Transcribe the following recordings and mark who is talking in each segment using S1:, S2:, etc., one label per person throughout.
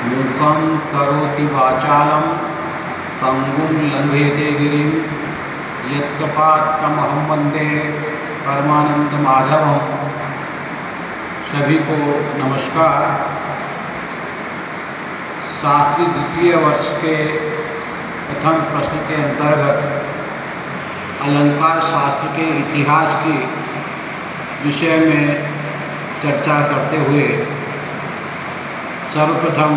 S1: मूकं करोति वाचालं पंगुं लंघयते गिरिं यत्कृपात्तमहं वन्दे परमानंद माधवम्। सभी को नमस्कार। शास्त्री द्वितीय वर्ष के प्रथम प्रश्न के अंतर्गत अलंकार शास्त्र के इतिहास के विषय में चर्चा करते हुए सर्वप्रथम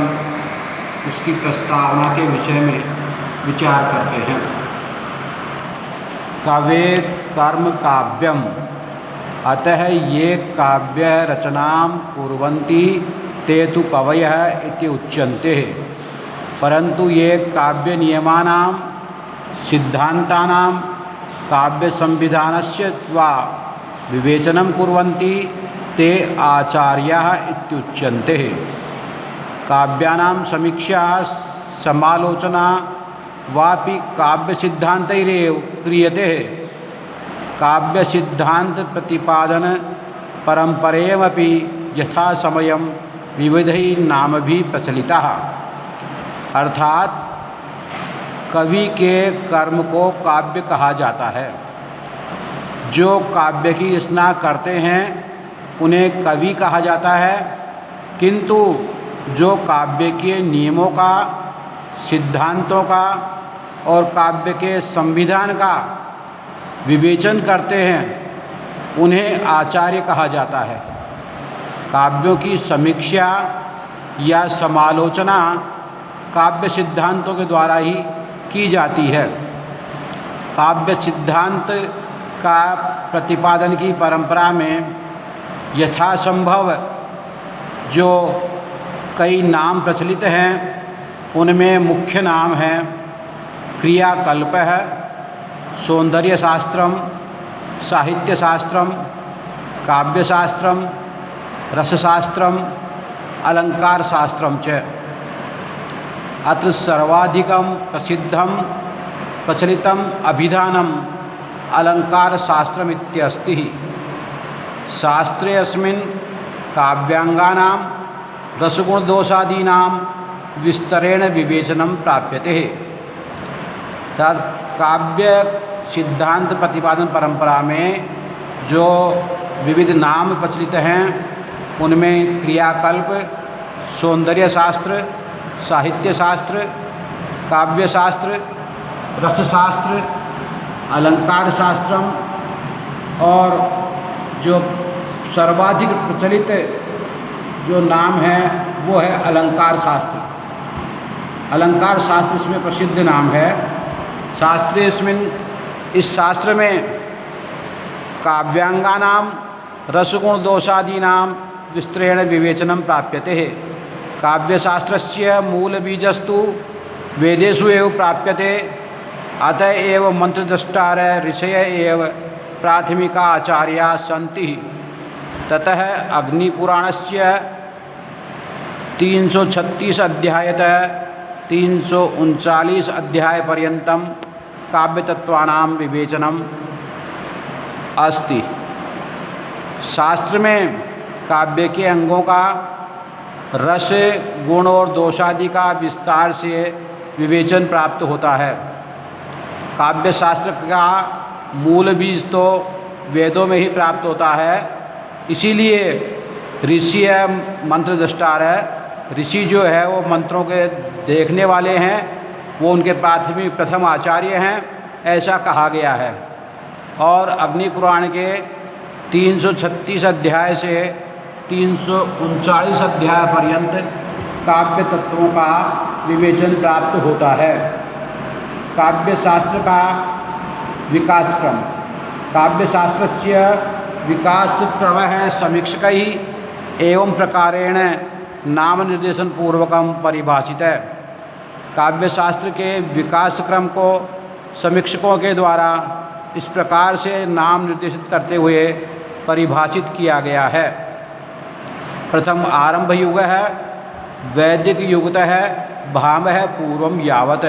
S1: उसकी प्रस्तावना के विषय में विचार करते हैं। काव्ये कर्म काव्यम, अतः ये काव्य रचनां कुर्वन्ति ते तु कवयः इति उच्यन्ते। परंतु ये काव्य नियमानां सिद्धान्तानां काव्य संविधानस्य वा विवेचनं कुर्वन्ति ते आचार्याः इत्युच्यन्ते। काव्यानां समीक्षा समालोचना वापि काव्य सिद्धान्तैरेव क्रियते। काव्य सिद्धांत प्रतिपादन परंपरेमपि यथा समयं विविधैः नामभिः प्रचलितः। अर्थात कवि के कर्म को काव्य कहा जाता है। जो काव्य की रचना करते हैं उन्हें कवि कहा जाता है, किंतु जो काव्य के नियमों का, सिद्धांतों का और काव्य के संविधान का विवेचन करते हैं उन्हें आचार्य कहा जाता है। काव्यों की समीक्षा या समालोचना काव्य सिद्धांतों के द्वारा ही की जाती है। काव्य सिद्धांत का प्रतिपादन की परंपरा में यथासंभव जो कई नाम प्रचलित हैं उनमें मुख्य नाम हैं क्रियाकल्पः, सौंदर्य शास्त्रम, साहित्य शास्त्रम, काव्य शास्त्रम, रसशास्त्रम, अलंकार शास्त्रम च। अत्र सर्वाधिकं प्रसिद्धं प्रचलितम् अभिधानम् अलंकार शास्त्रमित्यस्ति। शास्त्रे अस्मिन् काव्यांगानां रसगुणदोषादीनां विस्तरेण विवेचनं प्राप्यते। काव्य सिद्धांत प्रतिपादन परंपरा में जो विविध नाम प्रचलित हैं उनमें क्रियाकल्प, सौंदर्य शास्त्र, साहित्य शास्त्र, काव्य शास्त्र, रसशास्त्र, अलंकार शास्त्रम और जो सर्वाधिक प्रचलित जो नाम है वो है अलंकार शास्त्र। अलंकार शास्त्र इसमें प्रसिद्ध नाम है। शास्त्रेस्मिन्, इस शास्त्र में काव्यांगानां रसगुण दोषादीनां विस्तरेण विवेचनं प्राप्यते। काव्यशास्त्रस्य मूलबीजस्तु वेदेषु एव प्राप्यते। अतः एव मंत्रद्रष्टार ऋषयः एव प्राथमिका आचार्याः सन्ति। ततः अग्निपुराणस्य 336 अध्यायतः 339 अध्याय पर्यन्तं काव्यतत्त्वानां विवेचनम् अस्ति। शास्त्र में काव्य के अंगों का रस, गुण और दोषादि का विस्तार से विवेचन प्राप्त होता है। काव्य शास्त्र का मूल बीज तो वेदों में ही प्राप्त होता है। इसीलिए ऋषि है, मंत्रद्रष्टार है। ऋषि जो है वो मंत्रों के देखने वाले हैं, वो उनके प्राथमिक प्रथम आचार्य हैं, ऐसा कहा गया है। और अग्नि पुराण के 336 अध्याय से 339 अध्याय पर्यंत काव्य तत्वों का विवेचन प्राप्त होता है। काव्य शास्त्र का विकास क्रम। काव्य शास्त्रस्य विकासक्रमः समीक्षकैः एवं प्रकारेण नाम निर्देशन पूर्वकं परिभाषितः। काव्य शास्त्र के विकास क्रम को समीक्षकों के द्वारा इस प्रकार से नाम निर्देशित करते हुए परिभाषित किया गया है। प्रथम आरंभ युग है, वैदिक युगतः भामह पूर्वम यावत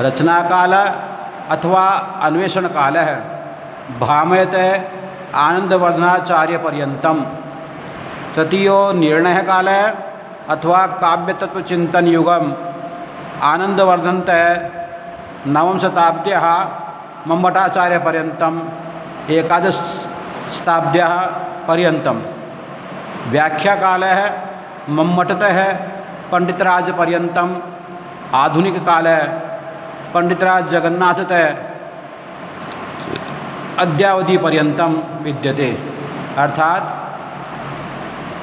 S1: रचना काल अथवा अन्वेषण काल है। भामयत आनंदवर्धनाचार्य पर्यंतम। तृतीयो निर्णय काल है, अथवा काव्य तत्व चिंतन युगम आनंदवर्धन नवम शताब्द्यः मम्मटाचार्य पर्यंतम एकादश शताब्द्यः पर्यंतम व्याख्या काल है मम्मटतः पंडितराज पर्यंतम आधुनिक काल है पंडितराज जगन्नाथतः अद्यावधि पर्यंतम विद्यते। अर्थात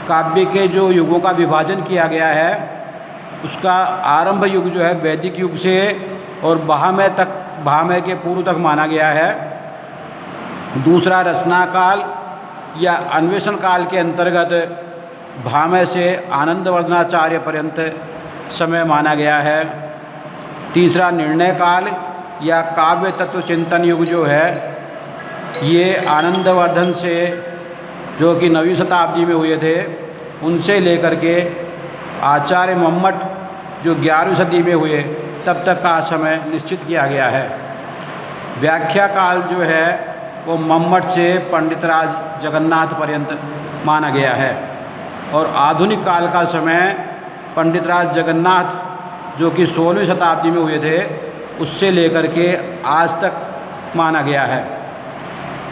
S1: काव्य के जो युगों का विभाजन किया गया है उसका आरंभ युग जो है वैदिक युग से और भामय के पूर्व तक माना गया है। दूसरा रचना काल या अन्वेषण काल के अंतर्गत भामय से आनंदवर्धनाचार्य पर्यंत समय माना गया है। तीसरा निर्णय काल या काव्य तत्व चिंतन युग जो है ये आनंदवर्धन से जो कि 9वीं शताब्दी में हुए थे उनसे लेकर के आचार्य मम्मट जो 11वीं सदी में हुए तब तक का समय निश्चित किया गया है। व्याख्या काल जो है वो मम्मट से पंडितराज जगन्नाथ पर्यंत माना गया है और आधुनिक काल का समय पंडितराज जगन्नाथ जो कि 16वीं शताब्दी में हुए थे उससे लेकर के आज तक माना गया है।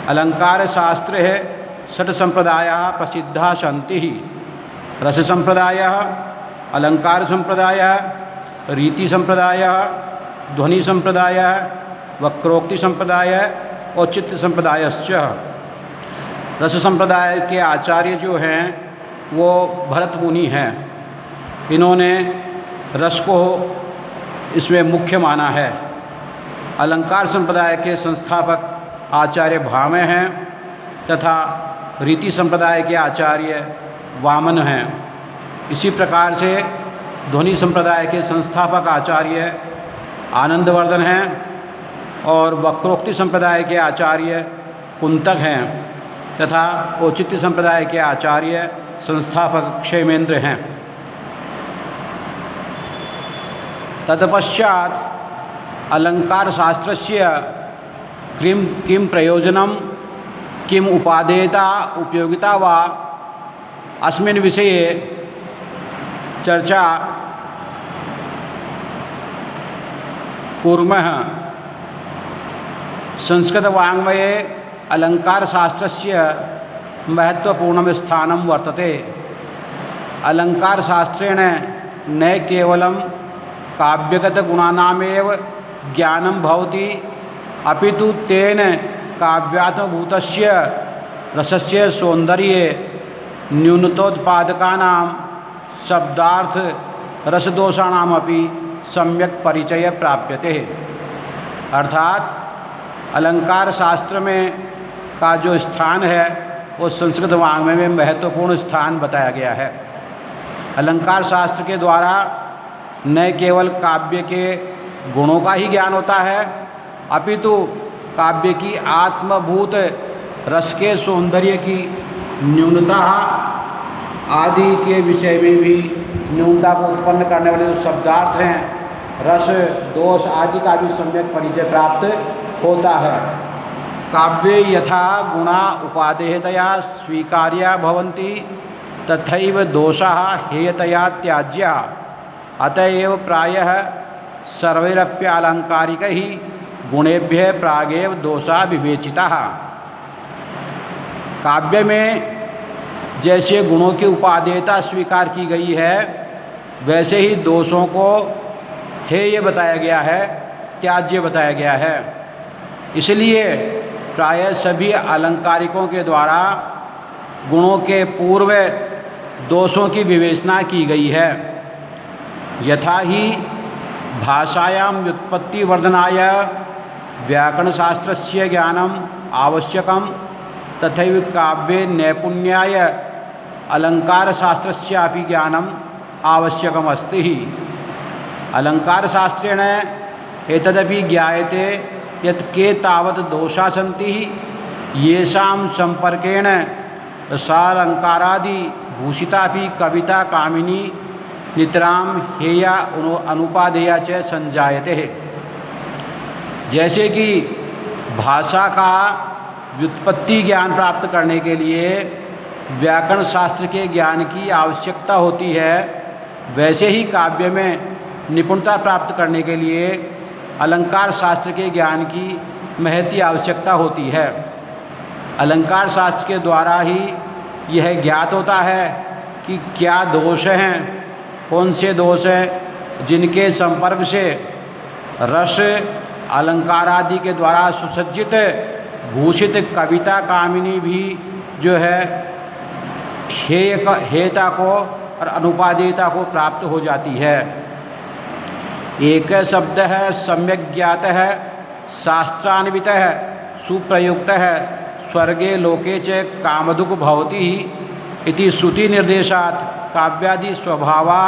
S1: अलंकार शास्त्र है षट संप्रदाय प्रसिद्धा सन्ति रस संप्रदाय, अलंकार संप्रदाय, रीति संप्रदाय, ध्वनि संप्रदाय, वक्रोक्ति संप्रदाय और चित्त संप्रदायश्च। रस संप्रदाय के आचार्य जो हैं वो भरत मुनि हैं। इन्होंने रस को इसमें मुख्य माना है। अलंकार संप्रदाय के संस्थापक आचार्य भामय हैं तथा रीति संप्रदाय के आचार्य वामन हैं। इसी प्रकार से ध्वनि संप्रदाय के संस्थापक आचार्य आनंदवर्धन हैं और वक्रोक्ति संप्रदाय के आचार्य कुंतक हैं तथा औचित्य संप्रदाय के आचार्य संस्थापक क्षेमेंद्र हैं। तत्पश्चात अलंकार शास्त्रस्य किम प्रयोजनम किम उपादेयता उपयोगिता वा अस्मिन् विषये चर्चा कुर्मः। संस्कृतवाङ्मये अलंकारशास्त्रस्य महत्वपूर्णं स्थानं वर्तते। अलंकारशास्त्रेण न केवलं काव्यगतगुणानामेव ज्ञानं भवति अपितु तेन काव्यात्मभूतस्य रसस्य सौन्दर्ये न्यूनतोत्पादकानां शब्दार्थ रसदोषाणामपि सम्यक परिचय प्राप्यते। अर्थात अलंकार शास्त्र में का जो स्थान है वो संस्कृत वाङ्मय में महत्वपूर्ण स्थान बताया गया है। अलंकार शास्त्र के द्वारा न केवल काव्य के गुणों का ही ज्ञान होता है अपितु काव्य की आत्मभूत रस के सौंदर्य की न्यूनता आदि के विषय में भी न्यूनता को उत्पन्न करने वाले जो शब्दार्थ हैं रस दोष आदि का भी सम्यक परिचय प्राप्त होता है। काव्ये यथा गुणा उपादेयतया स्वीकार्या भवन्ति तथैव दोषाः हेयतया त्याज्या अतएव प्रायः सर्वैरप्यालंकारिकैः गुणेभ्यः प्रागेव दोषा विवेचिताः। काव्य में जैसे गुणों की उपादेयता स्वीकार की गई है वैसे ही दोषों को हेय बताया गया है, त्याज्य बताया गया है। इसलिए प्रायः सभी अलंकारिकों के द्वारा गुणों के पूर्व दोषों की विवेचना की गई है। यथा ही भाषायां व्युत्पत्ति वर्धनाय व्याकरणशास्त्रस्य ज्ञानम आवश्यकम तथैव काव्ये नैपुण्याय अलंकारशास्त्रस्यापि ज्ञानम आवश्यकम अस्ति। अलंकारशास्त्रेण एतदपि ज्ञायते यत् के तावत् दोषा सन्ति येषां संपर्केण सालंकारादि भूषितापि कविता कामिनी नितरां हेया अनुपादेया च संजायते। जैसे कि भाषा का व्युत्पत्ति ज्ञान प्राप्त करने के लिए व्याकरण शास्त्र के ज्ञान की आवश्यकता होती है वैसे ही काव्य में निपुणता प्राप्त करने के लिए अलंकार शास्त्र के ज्ञान की महती आवश्यकता होती है। अलंकार शास्त्र के द्वारा ही यह ज्ञात होता है कि क्या दोष हैं, कौन से दोष हैं जिनके संपर्क से रस अलंकार आदि के द्वारा सुसज्जित भूषित कविता कामिनी भी जो है हेयता को और अनुपादेयता को प्राप्त हो जाती है। एक शब्द है सम्यक ज्ञात है, शास्त्रान्वित है, सुप्रयुक्त है, स्वर्गे लोके च कामधुक भवति इति श्रुति निर्देशात् काव्यादि स्वभावा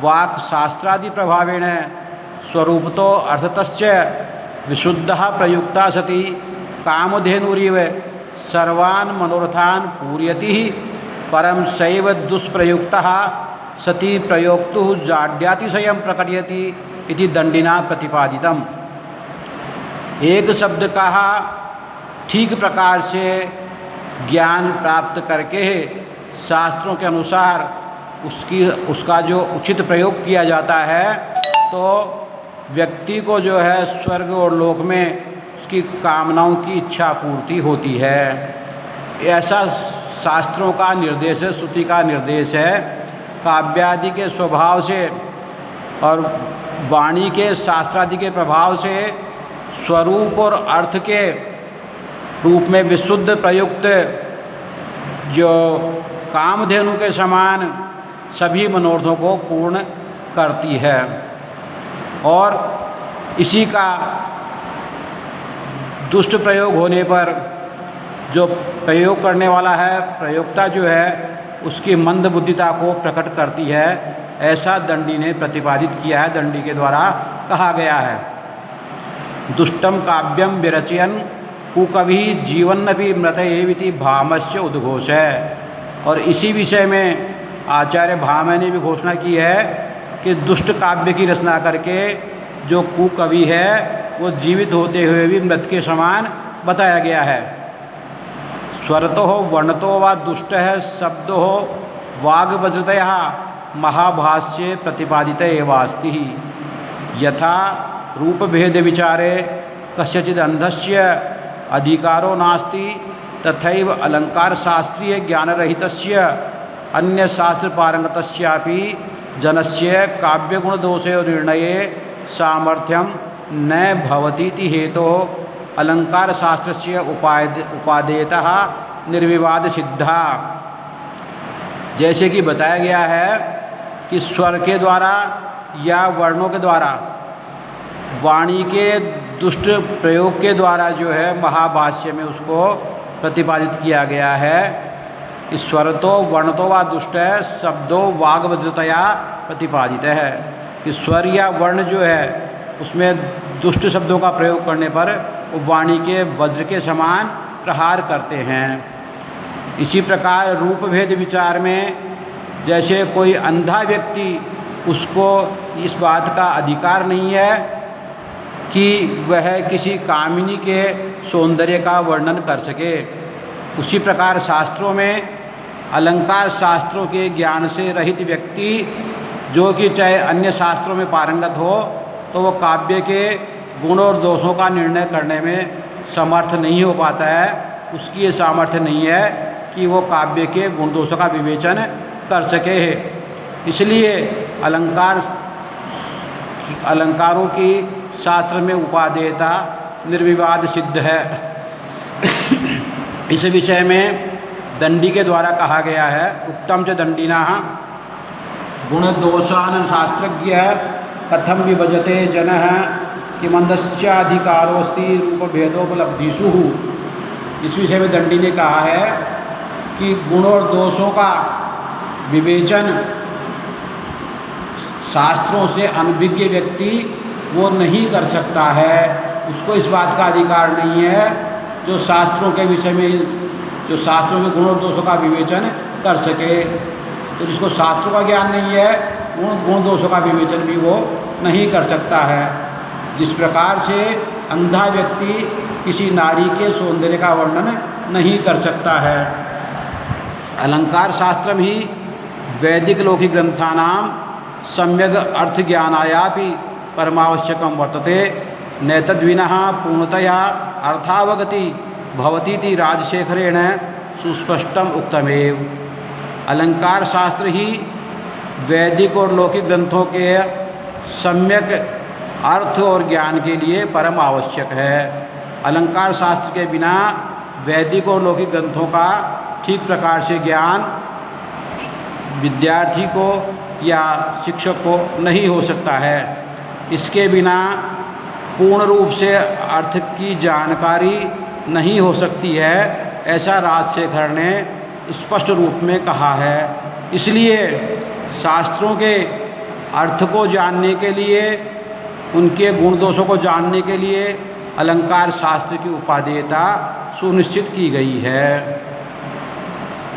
S1: वाक् शास्त्रादि प्रभावेण स्वरूपतो अर्थतश्च विशुद्धः प्रयुक्ता सति कामधेनुरिव सर्वान् मनोरथान् पूरयति परं सैव दुष्प्रयुक्तः सति प्रयोक्तुः जाड्यातिशयं प्रकटयति इति दंडिना प्रतिपादितम्। एक शब्द कहा ठीक प्रकार से ज्ञान प्राप्त करके शास्त्रों के अनुसार उसका जो उचित प्रयोग किया जाता है तो व्यक्ति को जो है स्वर्ग और लोक में उसकी कामनाओं की इच्छा पूर्ति होती है। ऐसा शास्त्रों का निर्देश है, श्रुति का निर्देश है। काव्यादि के स्वभाव से और वाणी के शास्त्रादि के प्रभाव से स्वरूप और अर्थ के रूप में विशुद्ध प्रयुक्त जो कामधेनु के समान सभी मनोरथों को पूर्ण करती है। और इसी का दुष्ट प्रयोग होने पर जो प्रयोग करने वाला है, प्रयोक्ता जो है, उसकी मंद बुद्धिता को प्रकट करती है। ऐसा दंडी ने प्रतिपादित किया है, दंडी के द्वारा कहा गया है। दुष्टम काव्यम विरचयन कुकवि जीवन्नपि मृत एविति भामस्य उद्घोष है। और इसी विषय में आचार्य भामह ने भी घोषणा की है कि दुष्ट काव्य की रचना करके जो कुकवि है वो जीवित होते हुए भी मृत के समान बताया गया है। स्वरतो वर्णतो व दुष्ट है शब्दो वाग्वज्रतया महाभाष्ये प्रतिपादित एवास्ति यथा रूप भेद विचारे कस्यचिद अंधस्य अधिकारो नास्ति तथैव अलंकार शास्त्रीय ज्ञानरहितस्य अन्य शास्त्र पारंगतस्यापि जनस्य काव्य गुण दोषे निर्णये सामर्थ्यम न भवतीति हेतो अलंकार शास्त्रस्य उपादेयतः निर्विवाद सिद्धा। जैसे कि बताया गया है कि स्वर के द्वारा या वर्णों के द्वारा वाणी के दुष्ट प्रयोग के द्वारा जो है महाभाष्य में उसको प्रतिपादित किया गया है कि स्वरतो वर्णतो व दुष्ट है शब्दों वाग्वज्रतया प्रतिपादित है कि स्वर या वर्ण जो है उसमें दुष्ट शब्दों का प्रयोग करने पर वो वाणी के वज्र के समान प्रहार करते हैं। इसी प्रकार रूप भेद विचार में जैसे कोई अंधा व्यक्ति, उसको इस बात का अधिकार नहीं है कि वह किसी कामिनी के सौंदर्य का वर्णन कर सके, उसी प्रकार शास्त्रों में अलंकार शास्त्रों के ज्ञान से रहित व्यक्ति जो कि चाहे अन्य शास्त्रों में पारंगत हो तो वो काव्य के गुण और दोषों का निर्णय करने में समर्थ नहीं हो पाता है। उसकी ये सामर्थ्य नहीं है कि वो काव्य के गुण दोषों का विवेचन कर सके। इसलिए अलंकारों की शास्त्र में उपादेयता निर्विवाद सिद्ध है। इस विषय में दंडी के द्वारा कहा गया है उत्तम च दंडिना गुण दोषान शास्त्रज्ञ कथम विभजते जनः किमंदस्याधिकारोस्ति रूप भेदोपलब्धिषु। इस विषय में दंडी ने कहा है कि गुण और दोषों का विवेचन शास्त्रों से अनभिज्ञ व्यक्ति वो नहीं कर सकता है। उसको इस बात का अधिकार नहीं है जो शास्त्रों के विषय में, जो शास्त्रों के गुण और दोषों का विवेचन कर सके। तो जिसको शास्त्रों का ज्ञान नहीं है गुण दोषों का विवेचन भी वो नहीं कर सकता है। जिस प्रकार से अंधा व्यक्ति किसी नारी के सौंदर्य का वर्णन नहीं कर सकता है। अलंकार शास्त्रम ही वैदिक लौकिक ग्रंथानां सम्यग् अर्थज्ञानायापि परमावश्यकं वर्तते नैतद्विनः पूर्णतया अर्थावगति भवतीति राजशेखरेण सुस्पष्टम उक्तमेव। अलंकार शास्त्र ही वैदिक और लौकिक ग्रंथों के सम्यक अर्थ और ज्ञान के लिए परम आवश्यक है। अलंकार शास्त्र के बिना वैदिक और लौकिक ग्रंथों का ठीक प्रकार से ज्ञान विद्यार्थी को या शिक्षक को नहीं हो सकता है। इसके बिना पूर्ण रूप से अर्थ की जानकारी नहीं हो सकती है, ऐसा राजशेखर ने स्पष्ट रूप में कहा है। इसलिए शास्त्रों के अर्थ को जानने के लिए, उनके गुण दोषों को जानने के लिए अलंकार शास्त्र की उपादेयता सुनिश्चित की गई है।